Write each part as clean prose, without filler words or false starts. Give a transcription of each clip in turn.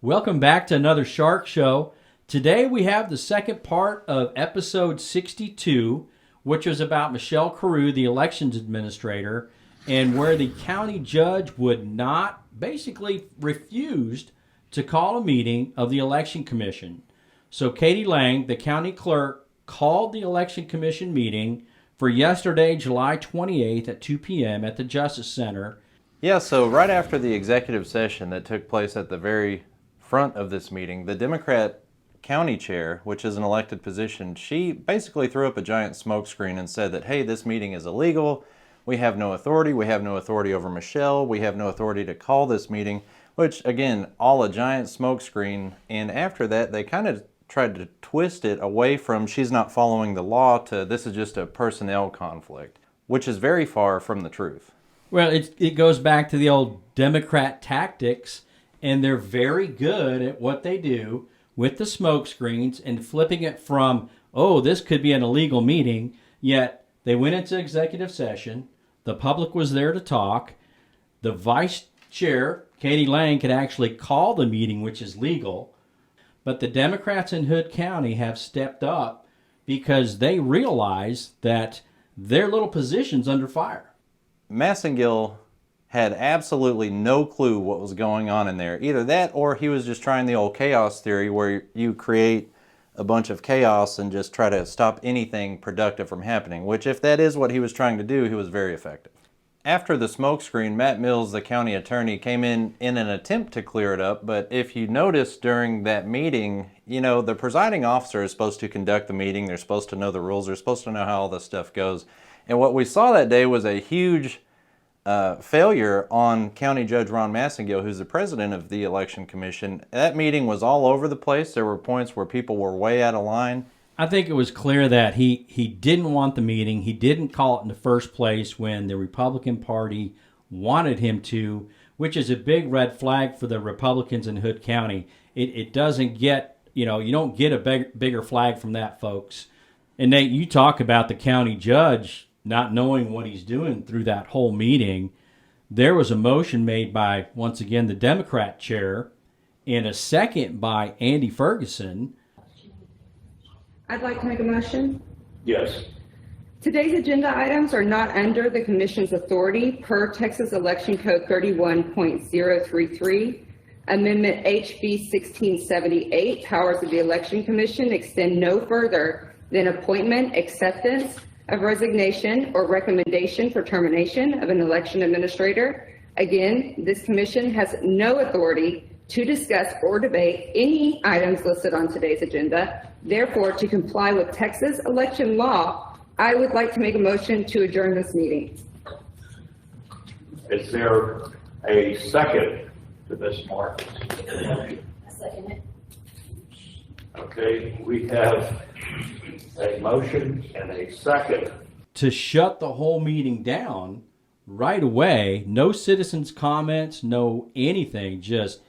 Welcome back to another Shark Show. Today we have the second part of episode 62, which was about Michelle Carew, the elections administrator, and where the county judge would not, basically refused to call a meeting of the election commission. So Katie Lang, the county clerk, called the election commission meeting for yesterday, July 28th at 2 p.m. at the Justice Center. Yeah, so right after the executive session that took place at the very front of this meeting, the Democrat county chair, which is an elected position, she basically threw up a giant smokescreen and said that, hey, this meeting is illegal. We have no authority. We have no authority over Michelle. We have no authority to call this meeting, which, again, all a giant smokescreen. And after that, they kind of tried to twist it away from she's not following the law to this is just a personnel conflict, which is very far from the truth. Well, it goes back to the old Democrat tactics, and they're very good at what they do with the smoke screens and flipping it from, oh, this could be an illegal meeting, yet they went into executive session, the public was there to talk, the vice chair, Katie Lang, could actually call the meeting, which is legal, but the Democrats in Hood County have stepped up because they realize that their little position's under fire. Massengill had absolutely no clue what was going on in there. Either that or he was just trying the old chaos theory where you create a bunch of chaos and just try to stop anything productive from happening, which if that is what he was trying to do, he was very effective. After the smokescreen, Matt Mills, the county attorney, came in an attempt to clear it up, but if you notice during that meeting, the presiding officer is supposed to conduct the meeting, they're supposed to know the rules, they're supposed to know how all this stuff goes. And what we saw that day was a huge failure on County Judge Ron Massengill, who's the president of the Election Commission. That meeting was all over the place. There were points where people were way out of line. I think it was clear that he didn't want the meeting. He didn't call it in the first place when the Republican Party wanted him to, which is a big red flag for the Republicans in Hood County. It doesn't get, you don't get a bigger flag from that, folks. And Nate, you talk about the county judge not knowing what he's doing through that whole meeting. There was a motion made by, once again, the Democrat chair and a second by Andy Ferguson. I'd like to make a motion. Yes. Today's agenda items are not under the Commission's authority per Texas Election Code 31.033. Amendment HB 1678, powers of the Election Commission extend no further than appointment, acceptance of resignation, or recommendation for termination of an election administrator. Again, this commission has no authority to discuss or debate any items listed on today's agenda. Therefore, to comply with Texas election law, I would like to make a motion to adjourn this meeting. Is there a second to this, Mark? I second it. Okay, we have a motion and a second. To shut the whole meeting down right away. No citizens' comments, no anything. Just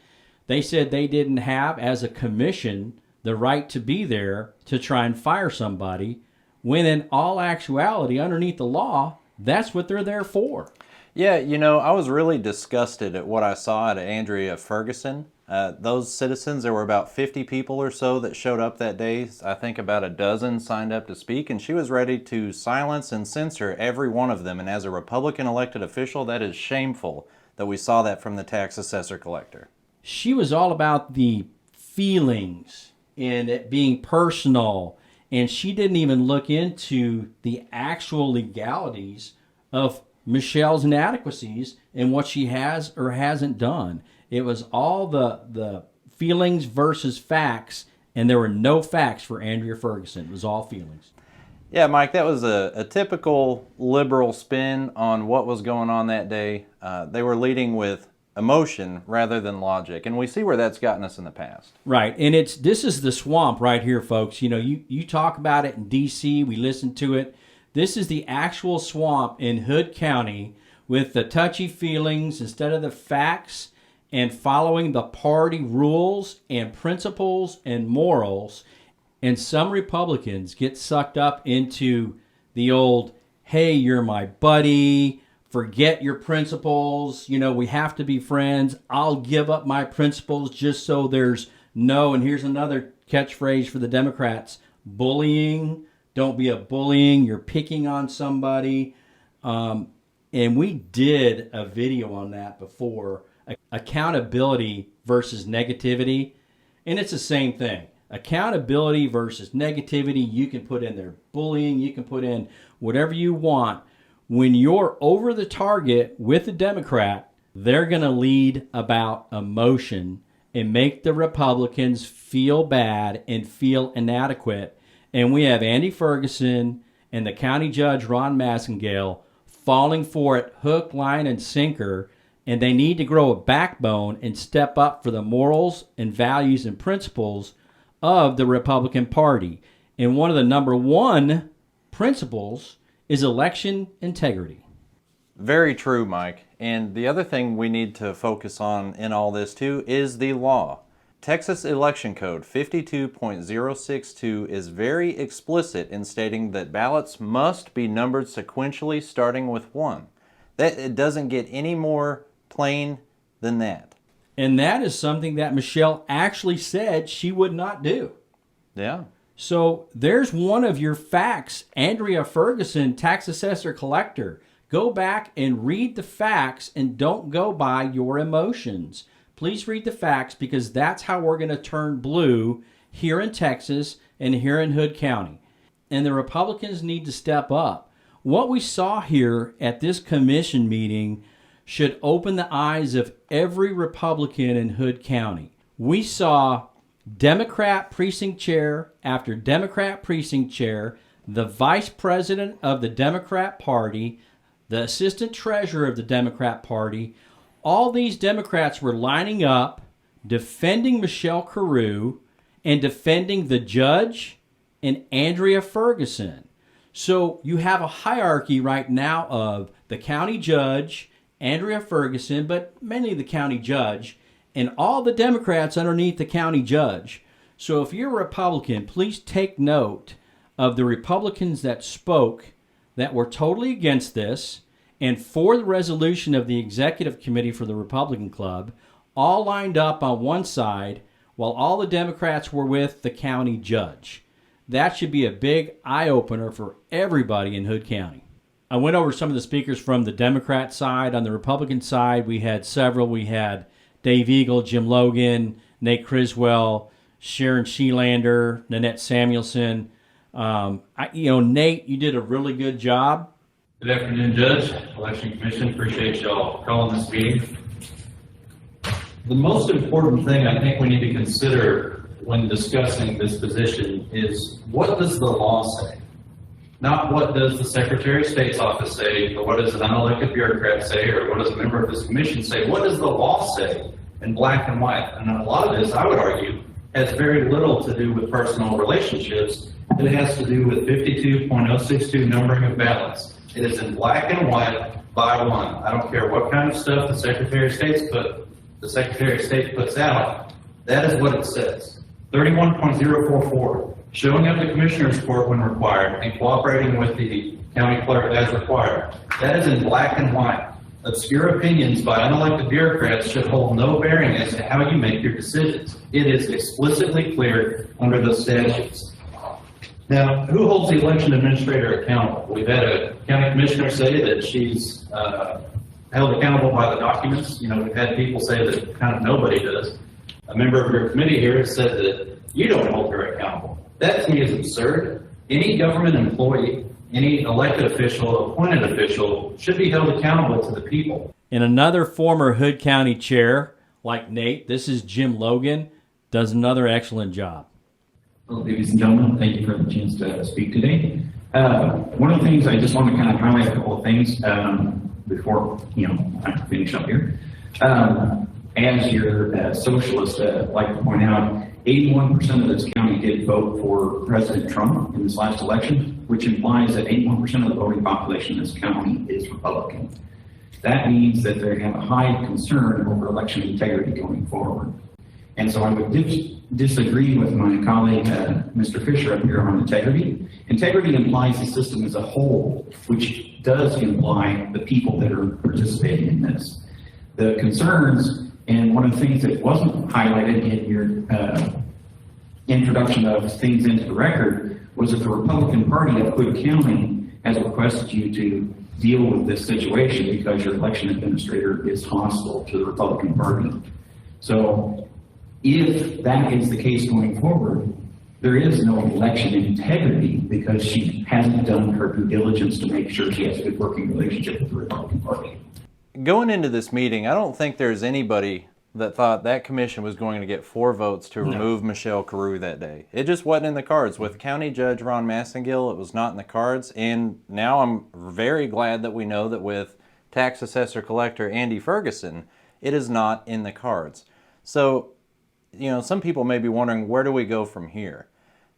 they said they didn't have, as a commission, the right to be there to try and fire somebody, when in all actuality, underneath the law, that's what they're there for. Yeah, I was really disgusted at what I saw at Andrea Ferguson. Those citizens, there were about 50 people or so that showed up that day. I think about a dozen signed up to speak, and she was ready to silence and censor every one of them. And as a Republican elected official, that is shameful that we saw that from the tax assessor collector. She was all about the feelings and it being personal, and she didn't even look into the actual legalities of Michelle's inadequacies and what she has or hasn't done. It was all the feelings versus facts, and there were no facts for Andrea Ferguson. It was all feelings. Yeah, Mike, that was a typical liberal spin on what was going on that day. They were leading with emotion rather than logic, and we see where that's gotten us in the past. Right, and this is the swamp right here, folks. You talk about it in D.C., we listen to it. This is the actual swamp in Hood County with the touchy feelings instead of the facts, and following the party rules and principles and morals. And some Republicans get sucked up into the old, hey, you're my buddy, forget your principles. You know, we have to be friends. I'll give up my principles just so there's no, and here's another catchphrase for the Democrats, bullying. Don't be a bullying. You're picking on somebody. And we did a video on that before, accountability versus negativity. And it's the same thing. Accountability versus negativity. You can put in there bullying. You can put in whatever you want. When you're over the target with a Democrat, they're going to lead about emotion and make the Republicans feel bad and feel inadequate. And we have Andy Ferguson and the county judge, Ron Massengale, falling for it hook, line, and sinker. And they need to grow a backbone and step up for the morals and values and principles of the Republican Party. And one of the number one principles is election integrity. Very true, Mike. And the other thing we need to focus on in all this too is the law. Texas Election Code 52.062 is very explicit in stating that ballots must be numbered sequentially starting with 1. That it doesn't get any more plain than that. And that is something that Michelle actually said she would not do. Yeah. So there's one of your facts. Andrea Ferguson, tax assessor collector. Go back and read the facts and don't go by your emotions. Please read the facts because that's how we're going to turn blue here in Texas and here in Hood County. And the Republicans need to step up. What we saw here at this commission meeting should open the eyes of every Republican in Hood County. We saw Democrat precinct chair after Democrat precinct chair, the vice president of the Democrat Party, the assistant treasurer of the Democrat Party. All these Democrats were lining up, defending Michelle Carew and defending the judge and Andrea Ferguson. So you have a hierarchy right now of the county judge, Andrea Ferguson, but mainly the county judge, and all the Democrats underneath the county judge. So if you're a Republican, please take note of the Republicans that spoke that were totally against this and for the resolution of the executive committee for the Republican Club, all lined up on one side while all the Democrats were with the county judge. That should be a big eye-opener for everybody in Hood County. I went over some of the speakers from the Democrat side. On the Republican side, we had several. We had Dave Eagle, Jim Logan, Nate Criswell, Sharon Sheelander, Nanette Samuelson. Nate, you did a really good job. Good afternoon, Judge, Election Commission. Appreciate y'all calling this meeting. The most important thing I think we need to consider when discussing this position is what does the law say? Not what does the Secretary of State's office say, or what does an unelected bureaucrat say, or what does a member of this commission say? What does the law say in black and white? And a lot of this, I would argue, has very little to do with personal relationships. It has to do with 52.062 numbering of ballots. It is in black and white by 1. I don't care what kind of stuff the Secretary of State puts out. That is what it says. 31.044, showing up to Commissioner's Court when required and cooperating with the county clerk as required. That is in black and white. Obscure opinions by unelected bureaucrats should hold no bearing as to how you make your decisions. It is explicitly clear under the statutes. Now, who holds the election administrator accountable? We've had a county commissioner say that she's held accountable by the documents. We've had people say that kind of nobody does. A member of your committee here has said that you don't hold her accountable. That to me is absurd. Any government employee, any elected official, appointed official should be held accountable to the people. And another former Hood County chair, like Nate, this is Jim Logan, does another excellent job. Well, ladies and gentlemen, thank you for the chance to speak today. One of the things I just want to kind of highlight a couple of things before I finish up here. As your socialist, I'd like to point out, 81% of this county did vote for President Trump in this last election, which implies that 81% of the voting population in this county is Republican. That means that they have a high concern over election integrity going forward. And so I would disagree with my colleague, Mr. Fisher up here on integrity. Integrity implies the system as a whole, which does imply the people that are participating in this. The concerns, and one of the things that wasn't highlighted in your introduction of things into the record, was that the Republican Party of Hood County has requested you to deal with this situation because your election administrator is hostile to the Republican Party. So if that is the case going forward, there is no election integrity because she hasn't done her due diligence to make sure she has a good working relationship with the Republican Party. Going into this meeting, I don't think there's anybody that thought that commission was going to get 4 votes to remove Michelle Carew that day. It just wasn't in the cards. With County Judge Ron Massengill, it was not in the cards. And now I'm very glad that we know that with Tax Assessor Collector Andy Ferguson, it is not in the cards. So, you know, some people may be wondering, where do we go from here?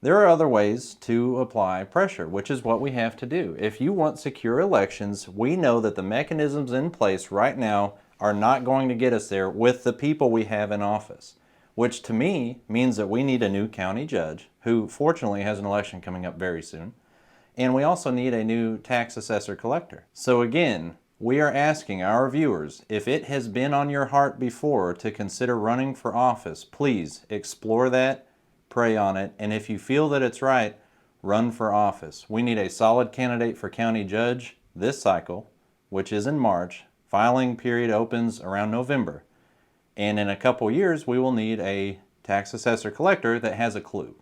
There are other ways to apply pressure, which is what we have to do. If you want secure elections, we know that the mechanisms in place right now are not going to get us there with the people we have in office, which to me means that we need a new county judge who fortunately has an election coming up very soon. And we also need a new tax assessor collector. So again, we are asking our viewers, if it has been on your heart before to consider running for office, please explore that, pray on it, and if you feel that it's right, run for office. We need a solid candidate for county judge this cycle, which is in March. Filing period opens around November. And in a couple years, we will need a tax assessor collector that has a clue.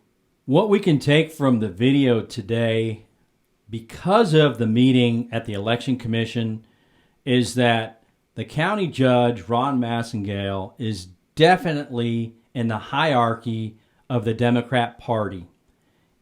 What we can take from the video today, because of the meeting at the Election Commission, is that the county judge, Ron Massengale, is definitely in the hierarchy of the Democrat Party.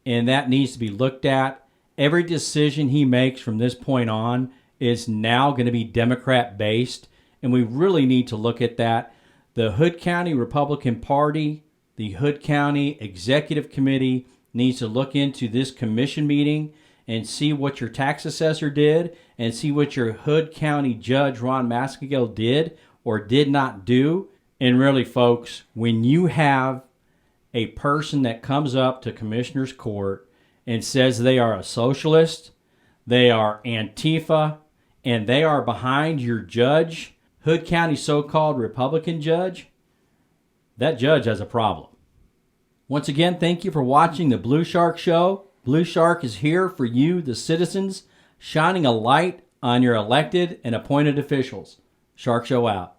And that needs to be looked at. Every decision he makes from this point on is now going to be Democrat-based, and we really need to look at that. The Hood County Republican Party, the Hood County Executive Committee needs to look into this commission meeting and see what your tax assessor did and see what your Hood County Judge Ron Maskell did or did not do. And really, folks, when you have a person that comes up to Commissioner's Court and says they are a socialist, they are Antifa, and they are behind your judge, Hood County so-called Republican judge, that judge has a problem. Once again, thank you for watching the Blue Shark Show. Blue Shark is here for you, the citizens, shining a light on your elected and appointed officials. Shark Show out.